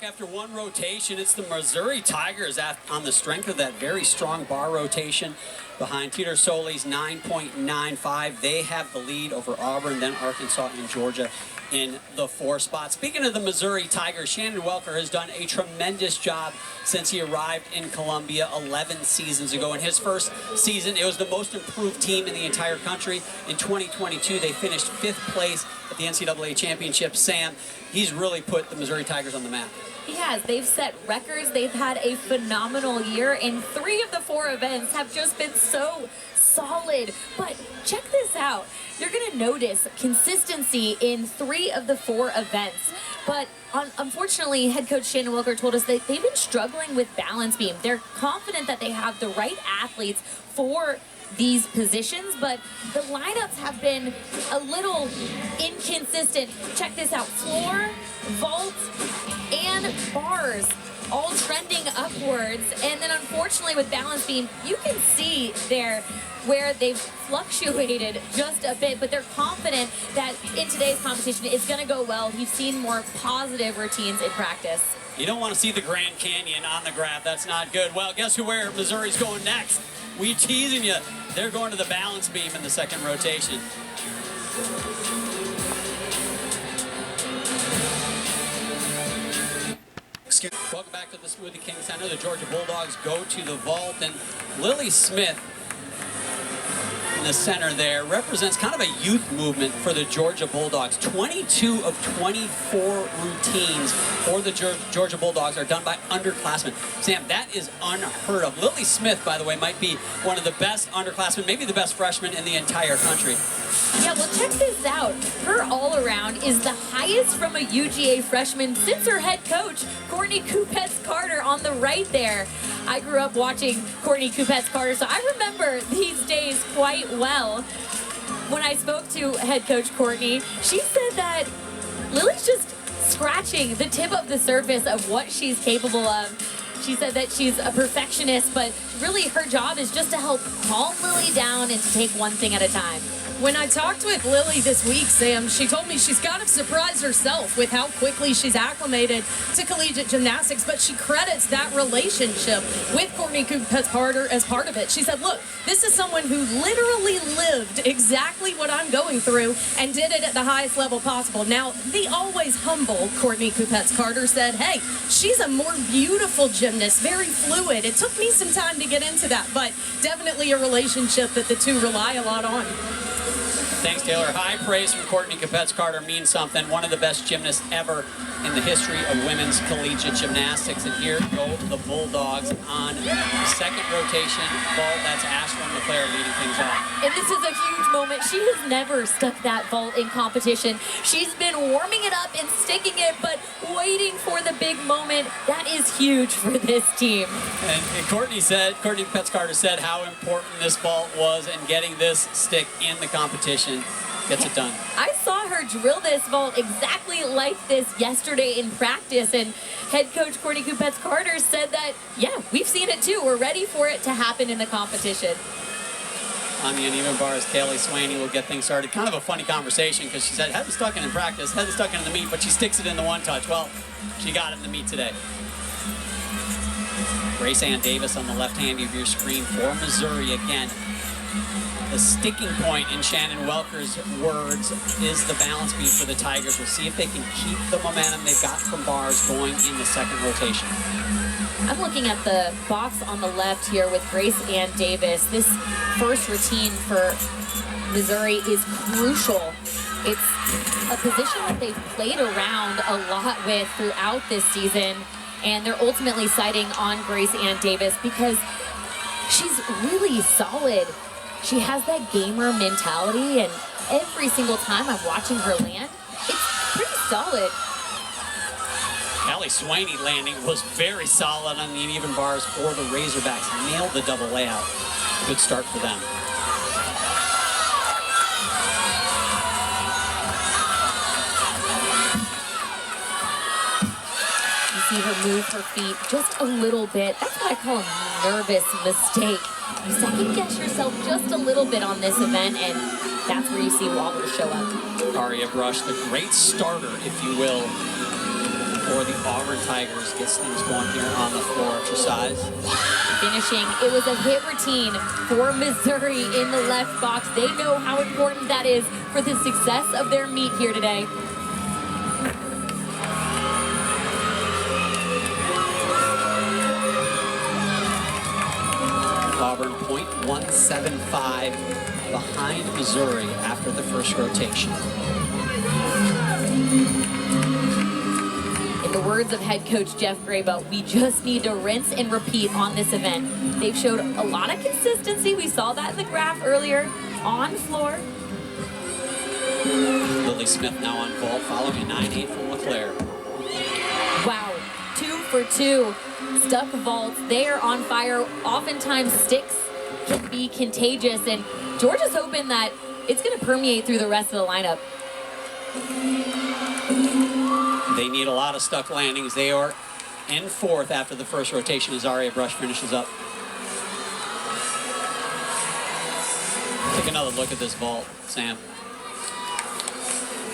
after one rotation. It's the Missouri Tigers on the strength of that very strong bar rotation behind Peter Soli's 9.95. They have the lead over Auburn, then Arkansas and Georgia in the 4 spot. Speaking of the Missouri Tigers, Shannon Welker has done a tremendous job since he arrived in Columbia 11 seasons ago. In his first season, it was the most improved team in the entire country. In 2022, they finished 5th place at the NCAA championship. Sam, he's really put the Missouri Tigers on the map. He has. They've set records. They've had a phenomenal year, and 3 of the 4 events have just been so solid. But check this out. You're going to notice consistency in 3 of the 4 events. But unfortunately, head coach Shannon Welker told us that they've been struggling with balance beam. They're confident that they have the right athletes for these positions, but the lineups have been a little inconsistent. Check this out. Floor, vault, and bars all trending upwards. And then unfortunately with balance beam, you can see there where they've fluctuated just a bit, but they're confident that in today's competition it's going to go well. You've seen more positive routines in practice. You don't want to see the Grand Canyon on the graph. That's not good. Well, guess where Missouri's going next? We teasing you. They're going to the balance beam in the 2nd rotation. Welcome back to the Smoothie King Center. The Georgia Bulldogs go to the vault, and Lily Smith in the center there represents kind of a youth movement for the Georgia Bulldogs. 22 of 24 routines for the Georgia Bulldogs are done by underclassmen. Sam, that is unheard of. Lily Smith, by the way, might be one of the best underclassmen, maybe the best freshman in the entire country. Yeah, well, check this out. Her all-around is the highest from a UGA freshman since her head coach, Courtney Kupets-Carter, on the right there. I grew up watching Courtney Kupets-Carter, so I remember these days quite well. When I spoke to head coach Courtney, she said that Lily's just scratching the tip of the surface of what she's capable of. She said that she's a perfectionist, but really her job is just to help calm Lily down and to take one thing at a time. When I talked with Lily this week, Sam, she told me she's kind of surprised herself with how quickly she's acclimated to collegiate gymnastics, but she credits that relationship with Courtney Kupets-Carter as part of it. She said, look, this is someone who literally lived exactly what I'm going through and did it at the highest level possible. Now, the always humble Courtney Kupets-Carter said, hey, she's a more beautiful gymnast, very fluid. It took me some time to get into that, but definitely a relationship that the two rely a lot on. Thanks, Taylor. High praise from Courtney Kupets-Carter means something. One of the best gymnasts ever in the history of women's collegiate gymnastics. And here go the Bulldogs on the 2nd rotation vault. That's Ashlyn LeClaire leading things off. And this is a huge moment. She has never stuck that vault in competition. She's been warming it up and sticking it, but waiting for the big moment. That is huge for this team. And Courtney Kupets-Carter said how important this vault was in getting this stick in the competition. Gets it done. I saw her drill this vault exactly like this yesterday in practice, and head coach Courtney Kupets-Carter said that, yeah, we've seen it too. We're ready for it to happen in the competition. On the uneven bars, Kaylee Swaney will get things started. Kind of a funny conversation because she said, hasn't stuck it in practice, hasn't stuck it in the meet, but she sticks it in the one touch. Well, she got it in the meet today. Grace Ann Davis on the left hand of your screen for Missouri again. The sticking point, in Shannon Welker's words, is the balance beam for the Tigers. We'll see if they can keep the momentum they've got from bars going in the 2nd rotation. I'm looking at the box on the left here with Grace Ann Davis. This first routine for Missouri is crucial. It's a position that they've played around a lot with throughout this season, and they're ultimately citing on Grace Ann Davis because she's really solid. She has that gamer mentality, and every single time I'm watching her land, it's pretty solid. Callie Swaney landing was very solid on the uneven bars for the Razorbacks. Nailed the double layout. Good start for them. You see her move her feet just a little bit. That's what I call a nervous mistake. You second guess yourself just a little bit on this event, and that's where you see wobbles show up. Aria Brush, the great starter, if you will, for the Auburn Tigers. Gets things going here on the floor exercise. Finishing, it was a hit routine for Missouri in the left box. They know how important that is for the success of their meet here today. Auburn .175 behind Missouri after the first rotation. In the words of head coach Jeff Graybo, we just need to rinse and repeat on this event. They've showed a lot of consistency. We saw that in the graph earlier on the floor. Lily Smith now on vault, following a 9-8 from LeClaire. Wow, 2 for 2. Stuck vaults, they are on fire. Oftentimes sticks can be contagious, and Georgia's hoping that it's going to permeate through the rest of the lineup. They need a lot of stuck landings. They are in fourth after the first rotation as Aria Brush finishes up. Take another look at this vault, Sam.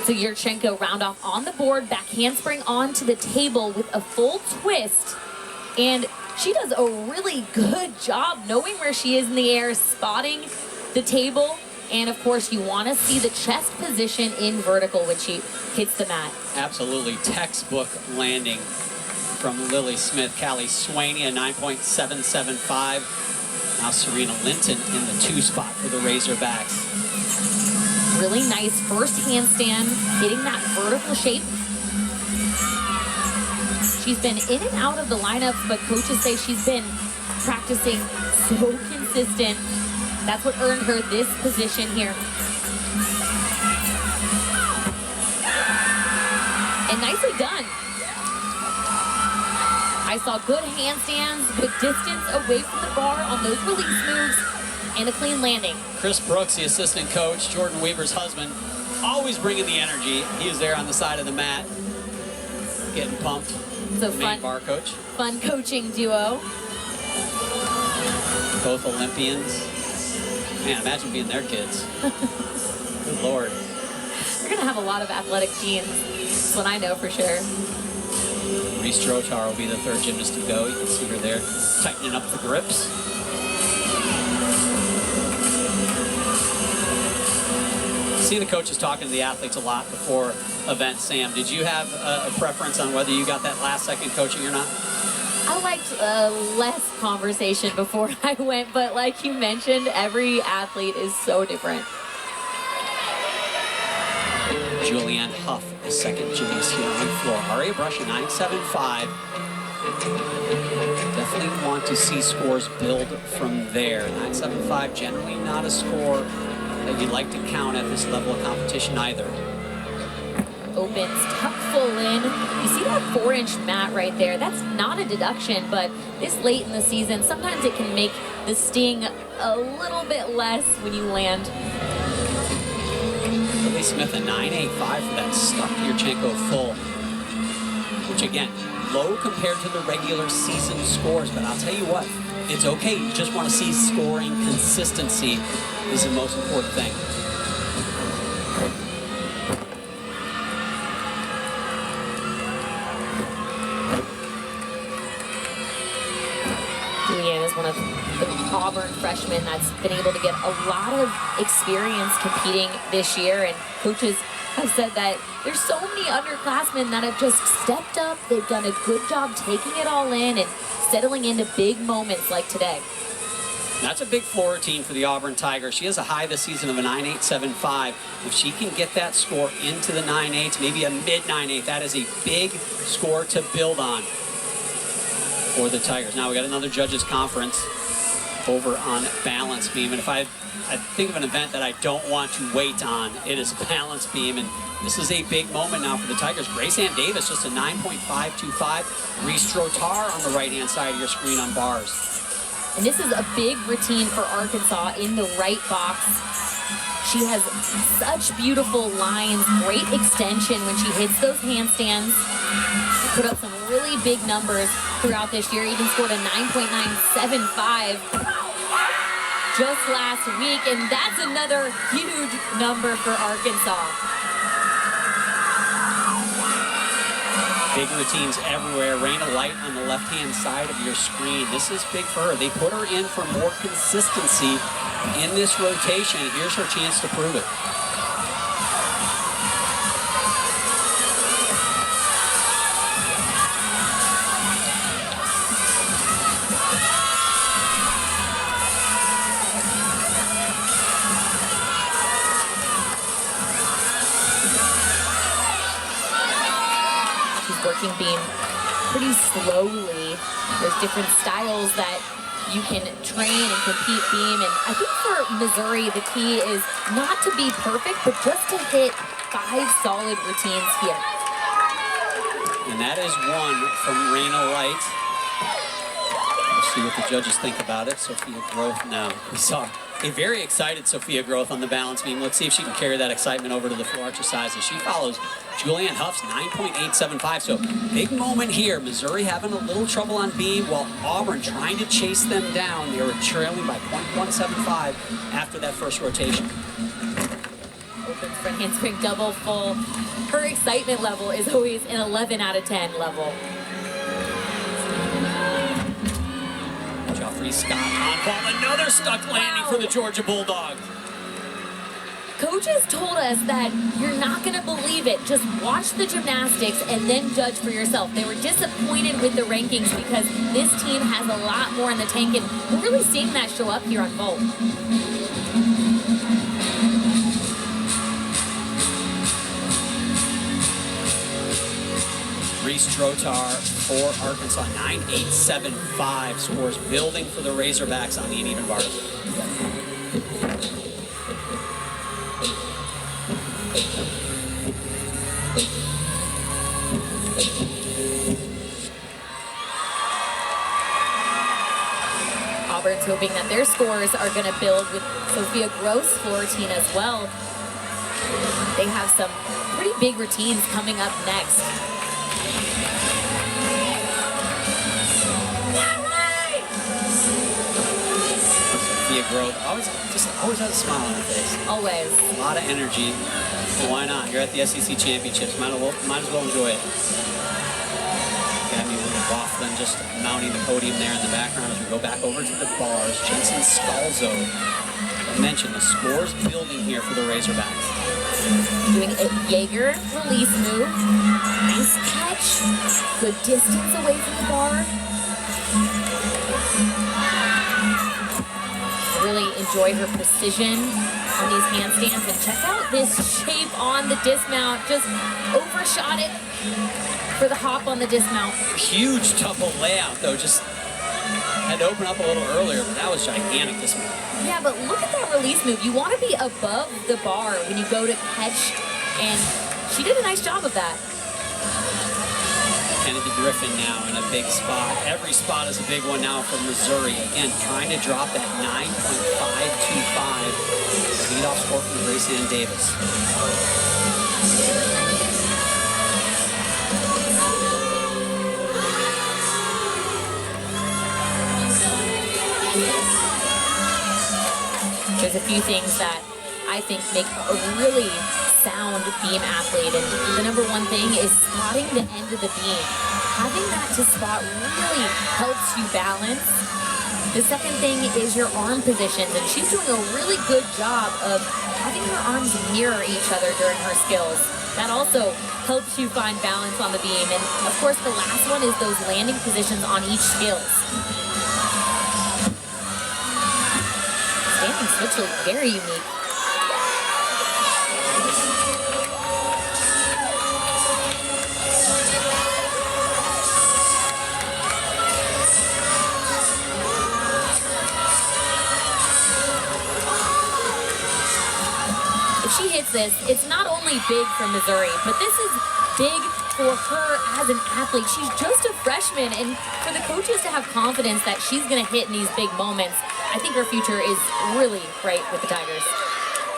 So Yurchenko round off on the board, back handspring onto the table with a full twist. And she does a really good job knowing where she is in the air, spotting the table. And of course, you want to see the chest position in vertical when she hits the mat. Absolutely textbook landing from Lily Smith. Callie Swaney, a 9.775. Now Serena Linton in the 2 spot for the Razorbacks. Really nice first handstand, hitting that vertical shape. She's been in and out of the lineups, but coaches say she's been practicing so consistent. That's what earned her this position here. And nicely done. I saw good handstands, good distance away from the bar on those release moves, and a clean landing. Chris Brooks, the assistant coach, Jordan Weaver's husband, always bringing the energy. He is there on the side of the mat, getting pumped. So Main bar coach. Fun coaching duo. Both Olympians. Man, imagine being their kids. Good Lord. We're going to have a lot of athletic genes. That's what I know for sure. Reese Drotar will be the third gymnast to go. You can see her there tightening up the grips. See the coaches talking to the athletes a lot before events. Sam, did you have a preference on whether you got that last second coaching or not? I liked less conversation before I went, but like you mentioned, every athlete is so different. Julianne Huff, the second gymnast here on the floor. Aria Brush, 9.75. Definitely want to see scores build from there. 9.75, generally not a score that you'd like to count at this level of competition either. Opens, tuck full in. You see that 4-inch mat right there? That's not a deduction, but this late in the season, sometimes it can make the sting a little bit less when you land. Lily Smith, a 9.85 for that stuck Yurchenko full, which again, low compared to the regular season scores, but I'll tell you what, it's okay. You just want to see scoring consistency is the most important thing. Julianne is one of the Auburn freshmen that's been able to get a lot of experience competing this year, and coaches have said that there's so many underclassmen that have just stepped up. They've done a good job taking it all in and settling into big moments like today. That's a big floor routine for the Auburn Tigers. She has a high this season of a 9.875. If she can get that score into the 9.8s, maybe a mid 9.8, that is a big score to build on for the Tigers. Now we got another judges conference over on balance beam, and if I think of an event that I don't want to wait on, it is balance beam, and this is a big moment now for the Tigers. Grace Ann Davis, just a 9.525. Reese Drotar on the right-hand side of your screen on bars. And this is a big routine for Arkansas in the right box. She has such beautiful lines, great extension when she hits those handstands. Put up some really big numbers throughout this year, even scored a 9.975 just last week, and that's another huge number for Arkansas. Big routines everywhere. Raina Light on the left-hand side of your screen. This is big for her. They put her in for more consistency in this rotation. Here's her chance to prove it. Working beam pretty slowly. There's different styles that you can train and compete beam, and I think for Missouri the key is not to be perfect, but just to hit 5 solid routines here. And that is one from Raina Light. We'll see what the judges think about it. Sophia Groth now. We saw a very excited Sophia Groth on the balance beam. Let's see if she can carry that excitement over to the floor exercises. She follows Julianne Huff's 9.875. So big moment here. Missouri having a little trouble on beam while Auburn trying to chase them down. They were trailing by 0.175 after that first rotation. Opens front handspring double full. Her excitement level is always an 11 out of 10 level. Joffrey Scott on ball. Another stuck landing for the Georgia Bulldogs. Coaches told us that you're not going to believe it. Just watch the gymnastics and then judge for yourself. They were disappointed with the rankings because this team has a lot more in the tank, and we're really seeing that show up here on vault. Reese Trotar for Arkansas, 9.875 scores, building for the Razorbacks on the uneven bars. Auburn's hoping that their scores are going to build with Sophia Groth's floor routine as well. They have some pretty big routines coming up next. Sophia Groth always has a smile on her face. Always. A lot of energy. Well, why not? You're at the SEC Championships. Might as well enjoy it. Gabby Laughlin just mounting the podium there in the background as we go back over to the bars. Jensen Scalzo. I mentioned the scores building here for the Razorbacks. Doing a Jaeger release move. Nice catch. Good distance away from the bar. Really enjoy her precision on these handstands, and check out this shape on the dismount. Just overshot it for the hop on the dismount. Huge double layout though, just had to open up a little earlier, but that was gigantic dismount. Yeah, but look at that release move. You want to be above the bar when you go to catch, and she did a nice job of that. Kennedy Griffin now in a big spot. Every spot is a big one now for Missouri. Again, trying to drop that 9.525 leadoff score from Grace Ann Davis. There's a few things that I think make a really sound beam athlete, and the number one thing is spotting the end of the beam. Having that to spot really helps you balance. The second thing is your arm positions, and she's doing a really good job of having her arms mirror each other during her skills. That also helps you find balance on the beam, and of course the last one is those landing positions on each skills. Standing switch look very unique. She hits this, it's not only big for Missouri, but this is big for her as an athlete. She's just a freshman, and for the coaches to have confidence that she's going to hit in these big moments, I think her future is really bright with the Tigers.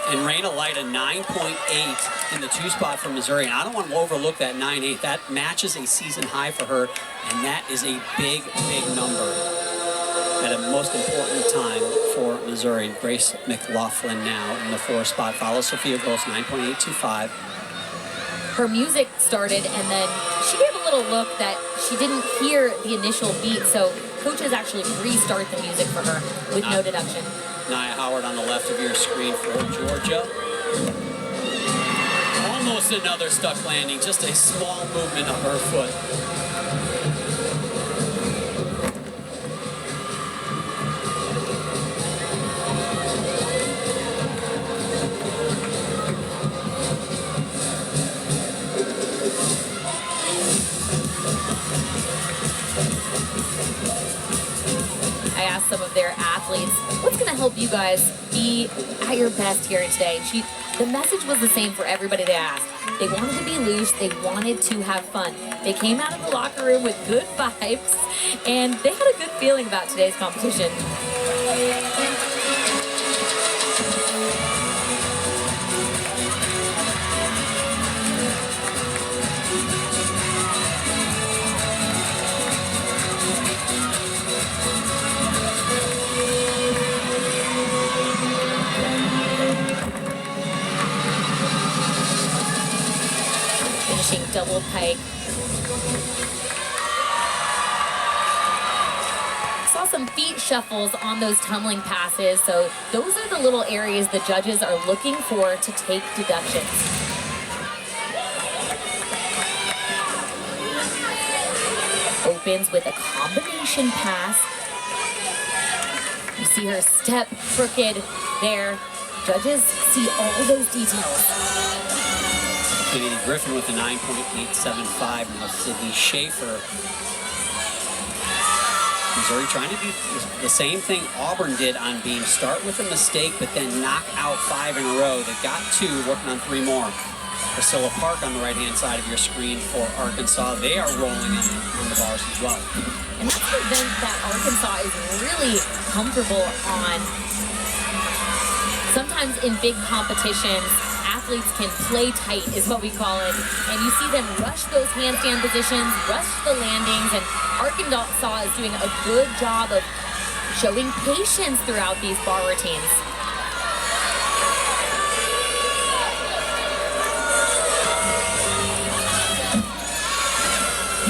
And Raina Light, a 9.8 in the 2 spot for Missouri. And I don't want to overlook that 9.8. That matches a season high for her, and that is a big, big number at a most important time for Missouri. Grace McLaughlin now in the 4 spot. Follows Sophia Gross, 9.825. Her music started, and then she gave a little little look that she didn't hear the initial beat, so coaches actually restart the music for her with no deduction. Nia Howard on the left of your screen for Georgia. Almost another stuck landing, just a small movement of her foot. I asked some of their athletes, what's going to help you guys be at your best here today? The message was the same for everybody they asked. They wanted to be loose. They wanted to have fun. They came out of the locker room with good vibes, and they had a good feeling about today's competition. Double pike. Saw some feet shuffles on those tumbling passes, so those are the little areas the judges are looking for to take deductions. Opens with a combination pass. You see her step crooked there. Judges see all those details. Kennedy Griffin with a 9.875. Now Sydney Schaefer. Missouri trying to do the same thing Auburn did on beam. Start with a mistake, but then knock out 5 in a row. They've got 2, working on 3 more. Priscilla Park on the right-hand side of your screen for Arkansas. They are rolling on the bars as well. And that's the event that Arkansas is really comfortable on. Sometimes in big competitions, athletes can play tight, is what we call it. And you see them rush those handstand positions, rush the landings, and Arkansas is doing a good job of showing patience throughout these bar routines.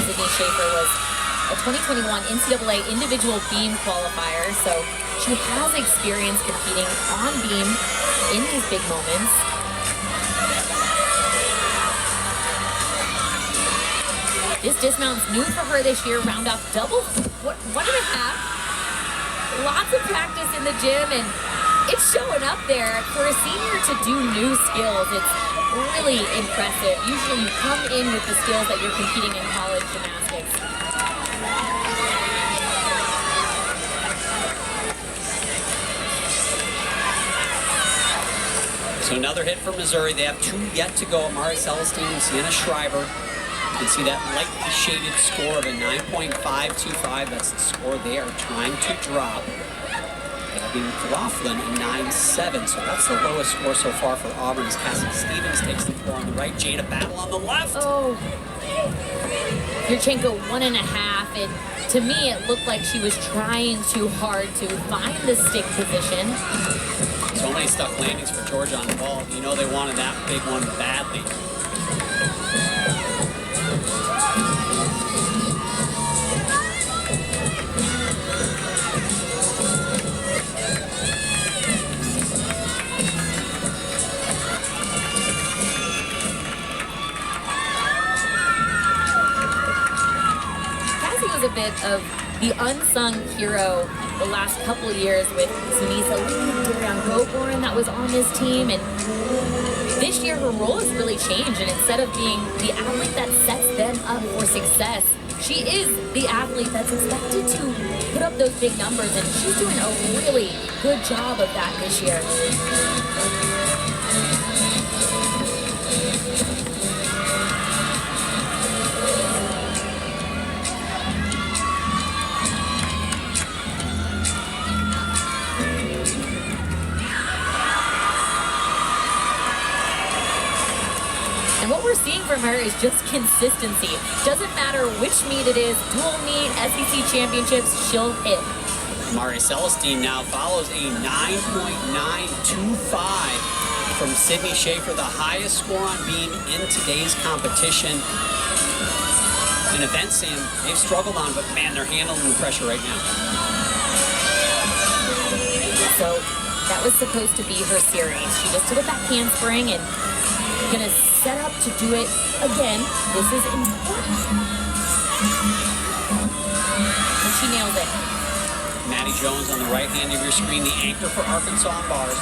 Sydney Schaefer was a 2021 NCAA individual beam qualifier, so she has experience competing on beam in these big moments. This dismount's new for her this year, round off double, 1.5. Lots of practice in the gym, and it's showing up there. For a senior to do new skills, it's really impressive. Usually you come in with the skills that you're competing in college gymnastics. So another hit for Missouri. They have 2 yet to go. Amari Celestine and Sienna Schreiber. You can see that lightly shaded score of a 9.525. That's the score they are trying to drop. Gabby McLaughlin a 9.7. So that's the lowest score so far for Auburn as Cassie Stevens takes the floor on the right. Jada Battle on the left. Oh. Yurchenko 1.5. And to me, it looked like she was trying too hard to find the stick position. So many stuck landings for Georgia on the ball. You know they wanted that big one badly. A bit of the unsung hero the last couple of years with Sunisa Lee, Darian Goborn that was on this team, and this year her role has really changed, and instead of being the athlete that sets them up for success, she is the athlete that's expected to put up those big numbers, and she's doing a really good job of that this year. And what we're seeing from her is just consistency. Doesn't matter which meet it is, dual meet, SEC championships, she'll hit. Amari Celestine now follows a 9.925 from Sydney Schaefer, the highest score on beam in today's competition. in events, Sam, they've struggled on, but man, they're handling the pressure right now. So that was supposed to be her series. She just did a back handspring and gonna set up to do it again. This is important. And she nailed it. Maddie Jones on the right hand of your screen, the anchor for Arkansas on bars.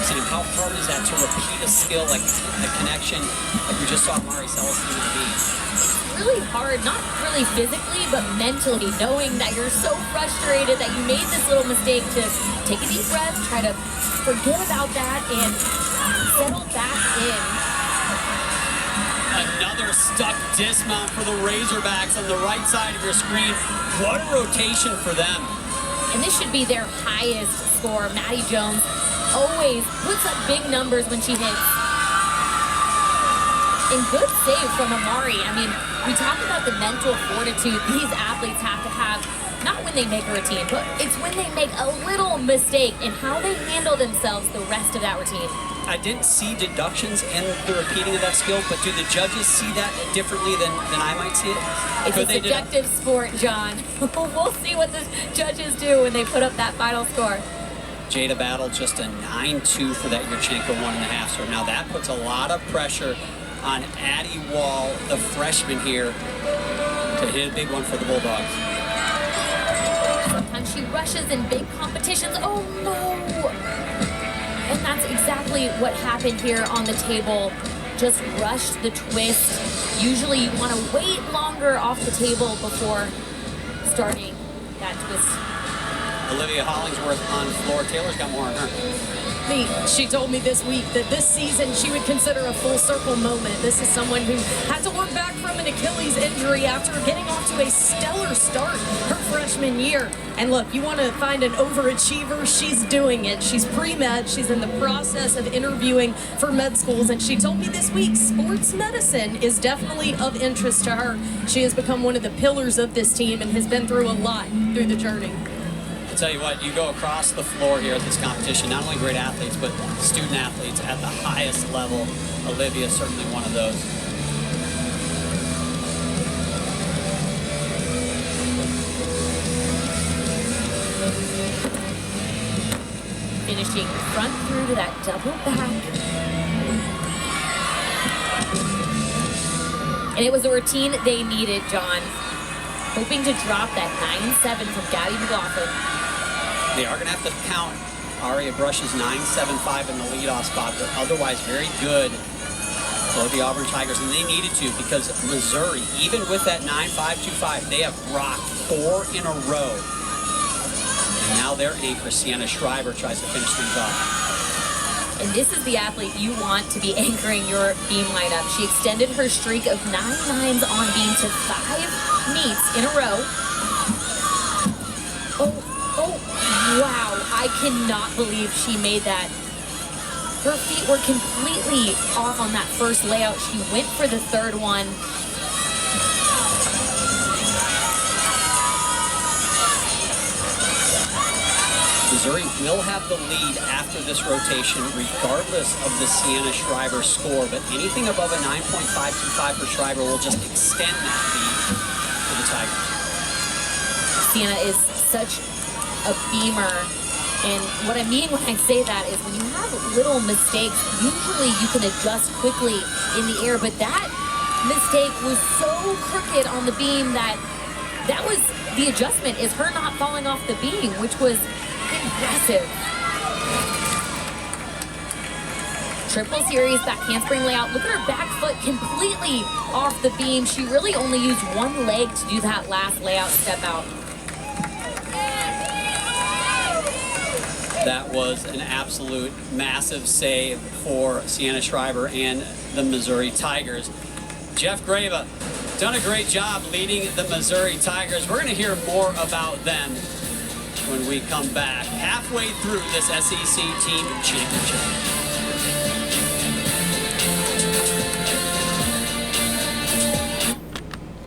Sam, how hard is that to repeat a skill like the connection like we just saw Mari Celestine on beat? Really hard, not really physically, but mentally, knowing that you're so frustrated that you made this little mistake, to take a deep breath, try to forget about that, and settle back in. Another stuck dismount for the Razorbacks on the right side of your screen. What a rotation for them. And this should be their highest score. Maddie Jones always puts up big numbers when she hits. And good save from Amari. I mean, we talk about the mental fortitude these athletes have to have, not when they make a routine, but it's when they make a little mistake and how they handle themselves the rest of that routine. I didn't see deductions in the repeating of that skill, but do the judges see that differently than I might see it? It's a subjective sport, John. We'll see what the judges do when they put up that final score. Jada battled just a 9-2 for that Yurchenko 1.5 serve. Now that puts a lot of pressure on Addie Wall, the freshman here, to hit a big one for the Bulldogs. Sometimes she rushes in big competitions. Oh no! And that's exactly what happened here on the table. Just rushed the twist. Usually you want to wait longer off the table before starting that twist. Olivia Hollingsworth on floor. Taylor's got more on her. She told me this week that this season she would consider a full circle moment. This is someone who had to work back from an Achilles injury after getting off to a stellar start her freshman year. And look, you want to find an overachiever, she's doing it. She's pre-med, she's in the process of interviewing for med schools, and she told me this week sports medicine is definitely of interest to her. She has become one of the pillars of this team and has been through a lot through the journey. I'll tell you what, you go across the floor here at this competition, not only great athletes, but student athletes at the highest level. Olivia is certainly one of those. Finishing front through to that double back. And it was a routine they needed, John. Hoping to drop that 9-7 from Gabby McLaughlin. They are going to have to count Aria Brush's 9.75 in the leadoff spot, but otherwise very good for the Auburn Tigers, and they needed to because Missouri, even with that 9.525, they have rocked 4 in a row. And now their anchor, Sienna Schreiber, tries to finish things off. And this is the athlete you want to be anchoring your beam lineup. She extended her streak of 9 nines on beam to 5 meets in a row. Wow, I cannot believe she made that. Her feet were completely off on that first layout. She went for the third one. Missouri will have the lead after this rotation, regardless of the Sienna Schreiber score, but anything above a 9.525 for Schreiber will just extend that lead for the Tigers. Sienna is such a beamer, and what I mean when I say that is when you have little mistakes, usually you can adjust quickly in the air, but that mistake was so crooked on the beam that was the adjustment, is her not falling off the beam, which was impressive. Triple series back handspring layout. Look at her back foot completely off the beam. She really only used one leg to do that last layout step out. That was an absolute massive save for Sienna Schreiber and the Missouri Tigers. Jeff Grava, done a great job leading the Missouri Tigers. We're going to hear more about them when we come back halfway through this SEC Team Championship.